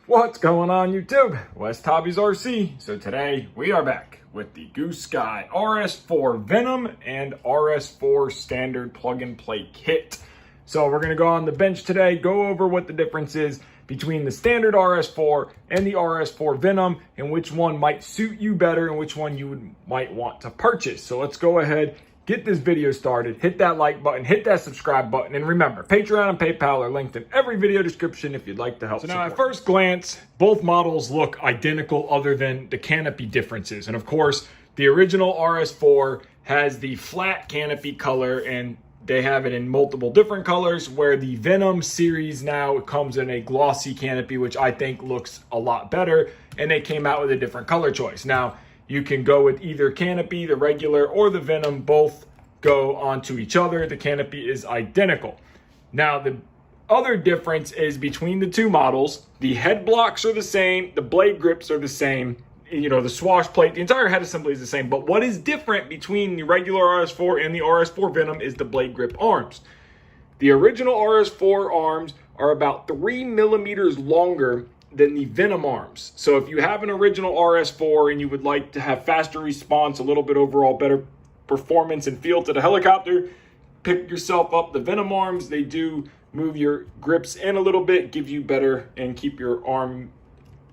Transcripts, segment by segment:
What's going on YouTube? West Hobbies RC. So today we are back with the Goosky RS4 Venom and RS4 standard plug and play kit. So we're going to go on the bench today, go over what the difference is between the standard RS4 and the RS4 Venom and which one might suit you better and which one you might want to purchase. So let's go ahead, get this video started, hit that like button, hit that subscribe button, and remember, Patreon and PayPal are linked in every video description if you'd like to help. So now at first glance, both models look identical other than the canopy differences. And of course, the original RS4 has the flat canopy color and they have it in multiple different colors, where the Venom series now comes in a glossy canopy, which I think looks a lot better. And they came out with a different color choice. Now, you can go with either canopy, the regular, or the Venom. Both go onto each other. The canopy is identical. Now, the other difference is between the two models, the head blocks are the same, the blade grips are the same, you know, the swash plate, the entire head assembly is the same. But what is different between the regular RS4 and the RS4 Venom is the blade grip arms. The original RS4 arms are about 3 millimeters longer than the Venom arms. So if you have an original RS4 and you would like to have faster response, a little bit overall better performance and feel to the helicopter, pick yourself up the Venom arms. They do move your grips in a little bit, give you better, and keep your arm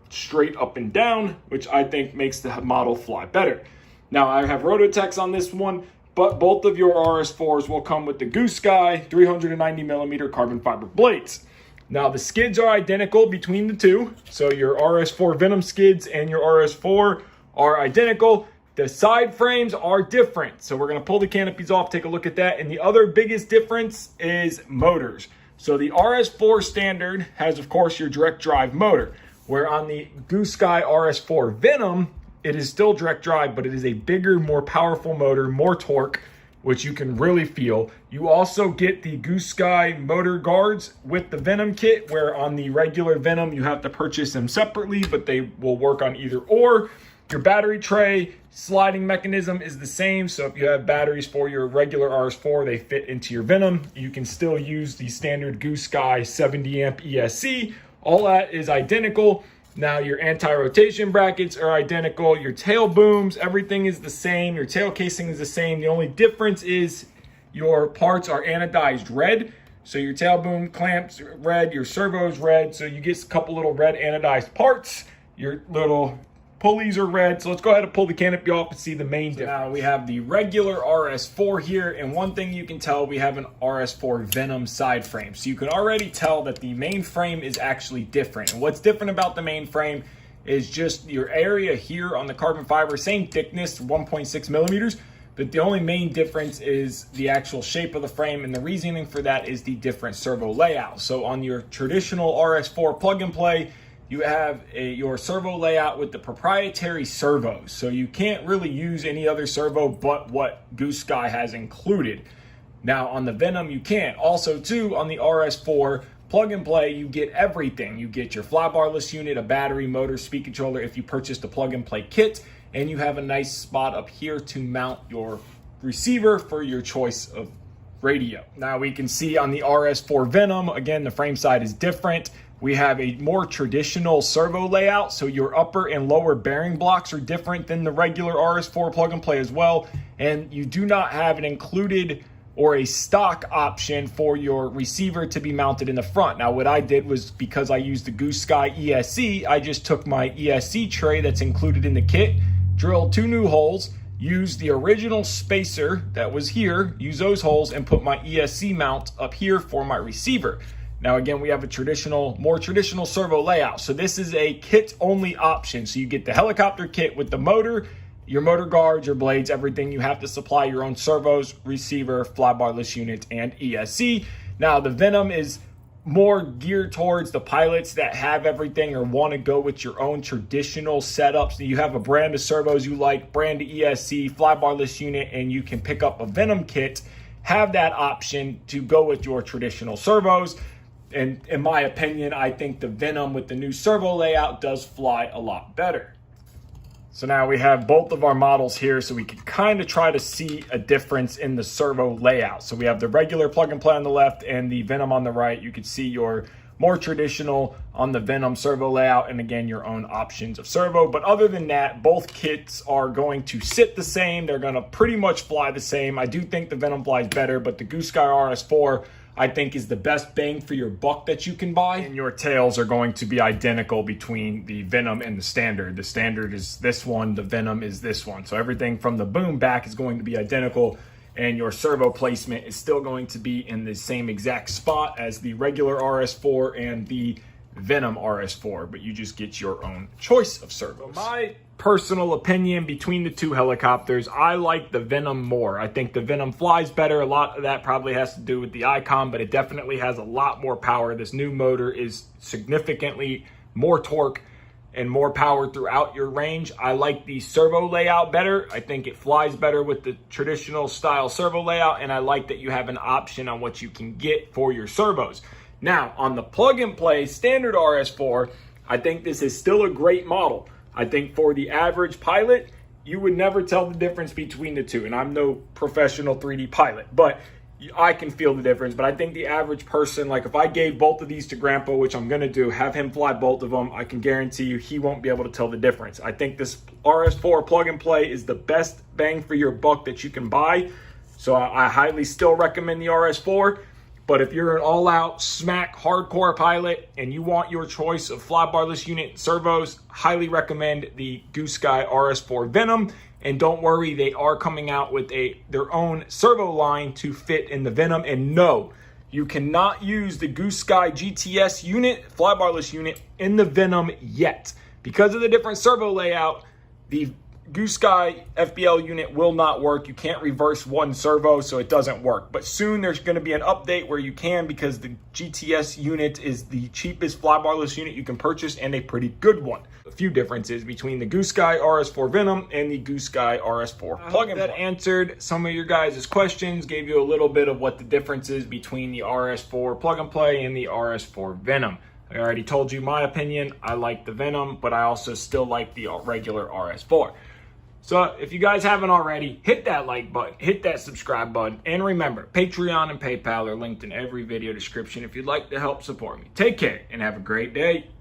straight up and down, which I think makes the model fly better. Now I have Rototex on this one, but both of your RS4s will come with the Goosky 390 millimeter carbon fiber blades. Now the skids are identical between the two. So your RS4 Venom skids and your RS4 are identical. The side frames are different. So we're gonna pull the canopies off, take a look at that. And the other biggest difference is motors. So the RS4 standard has, of course, your direct drive motor, where on the Goosky RS4 Venom, it is still direct drive, but it is a bigger, more powerful motor, more torque, which you can really feel. You also get the Goosky motor guards with the Venom kit, where on the regular Venom, you have to purchase them separately, but they will work on either or. Your battery tray sliding mechanism is the same. So if you have batteries for your regular RS4, they fit into your Venom. You can still use the standard Goosky 70 amp ESC. All that is identical. Now your anti-rotation brackets are identical. Your tail booms, everything is the same. Your tail casing is the same. The only difference is your parts are anodized red. So your tail boom clamps red, your servos red. So you get a couple little red anodized parts. Your little pulleys are red. So let's go ahead and pull the canopy off and see the main difference. Now we have the regular RS4 here. And one thing you can tell, we have an RS4 Venom side frame. So you can already tell that the main frame is actually different. And what's different about the main frame is just your area here on the carbon fiber, same thickness, 1.6 millimeters. But the only main difference is the actual shape of the frame. And the reasoning for that is the different servo layout. So on your traditional RS4 plug and play, you have your servo layout with the proprietary servos. So you can't really use any other servo but what Goosky has included. Now on the Venom, you can. Also too, on the RS4 plug and play, you get everything. You get your flybarless unit, a battery, motor, speed controller if you purchase the plug and play kit. And you have a nice spot up here to mount your receiver for your choice of radio. Now we can see on the RS4 Venom, again, the frame side is different. We have a more traditional servo layout, so your upper and lower bearing blocks are different than the regular RS4 plug and play as well. And you do not have an included or a stock option for your receiver to be mounted in the front. Now what I did was, because I used the Goosky ESC, I just took my ESC tray that's included in the kit, drilled 2 new holes, used the original spacer that was here, use those holes, and put my ESC mount up here for my receiver. Now, again, we have a more traditional servo layout. So this is a kit-only option. So you get the helicopter kit with the motor, your motor guards, your blades, everything. You have to supply your own servos, receiver, flybarless unit, and ESC. Now, the Venom is more geared towards the pilots that have everything or want to go with your own traditional setups. You have a brand of servos you like, brand of ESC, flybarless unit, and you can pick up a Venom kit, have that option to go with your traditional servos. And in my opinion, I think the Venom with the new servo layout does fly a lot better. So now we have both of our models here, so we can kind of try to see a difference in the servo layout. So we have the regular plug and play on the left and the Venom on the right. You can see your more traditional on the Venom servo layout, and again, your own options of servo. But other than that, both kits are going to sit the same. They're going to pretty much fly the same. I do think the Venom flies better, but the Goosky RS4 I think is the best bang for your buck that you can buy. And your tails are going to be identical between the Venom and the Standard. The Standard is this one, the Venom is this one. So everything from the boom back is going to be identical, and your servo placement is still going to be in the same exact spot as the regular RS4 and the Venom RS4, but you just get your own choice of servos. My personal opinion between the two helicopters, I like the Venom more. I think the Venom flies better. A lot of that probably has to do with the icon, but it definitely has a lot more power. This new motor is significantly more torque and more power throughout your range. I like the servo layout better. I think it flies better with the traditional style servo layout, and I like that you have an option on what you can get for your servos. Now, on the plug-and-play standard RS4, I think this is still a great model. I think for the average pilot, you would never tell the difference between the two. And I'm no professional 3D pilot, but I can feel the difference. But I think the average person, like if I gave both of these to Grandpa, which I'm going to do, have him fly both of them, I can guarantee you he won't be able to tell the difference. I think this RS4 plug-and-play is the best bang for your buck that you can buy. So I highly still recommend the RS4. But if you're an all-out smack hardcore pilot and you want your choice of flybarless unit servos, highly recommend the Goosky RS4 Venom. And don't worry, they are coming out with their own servo line to fit in the Venom. And no, you cannot use the Goosky GTS unit, flybarless unit, in the Venom yet. Because of the different servo layout, the Goosky FBL unit will not work. You can't reverse one servo, so it doesn't work. But soon there's going to be an update where you can, because the GTS unit is the cheapest flybarless unit you can purchase and a pretty good one. A few differences between the Goosky RS4 Venom and the Goosky RS4 plug-in. That answered some of your guys' questions, gave you a little bit of what the difference is between the RS4 plug-and-play and the RS4 Venom. I already told you my opinion. I like the Venom, but I also still like the regular RS4. So if you guys haven't already, hit that like button, hit that subscribe button, and remember, Patreon and PayPal are linked in every video description if you'd like to help support me. Take care and have a great day.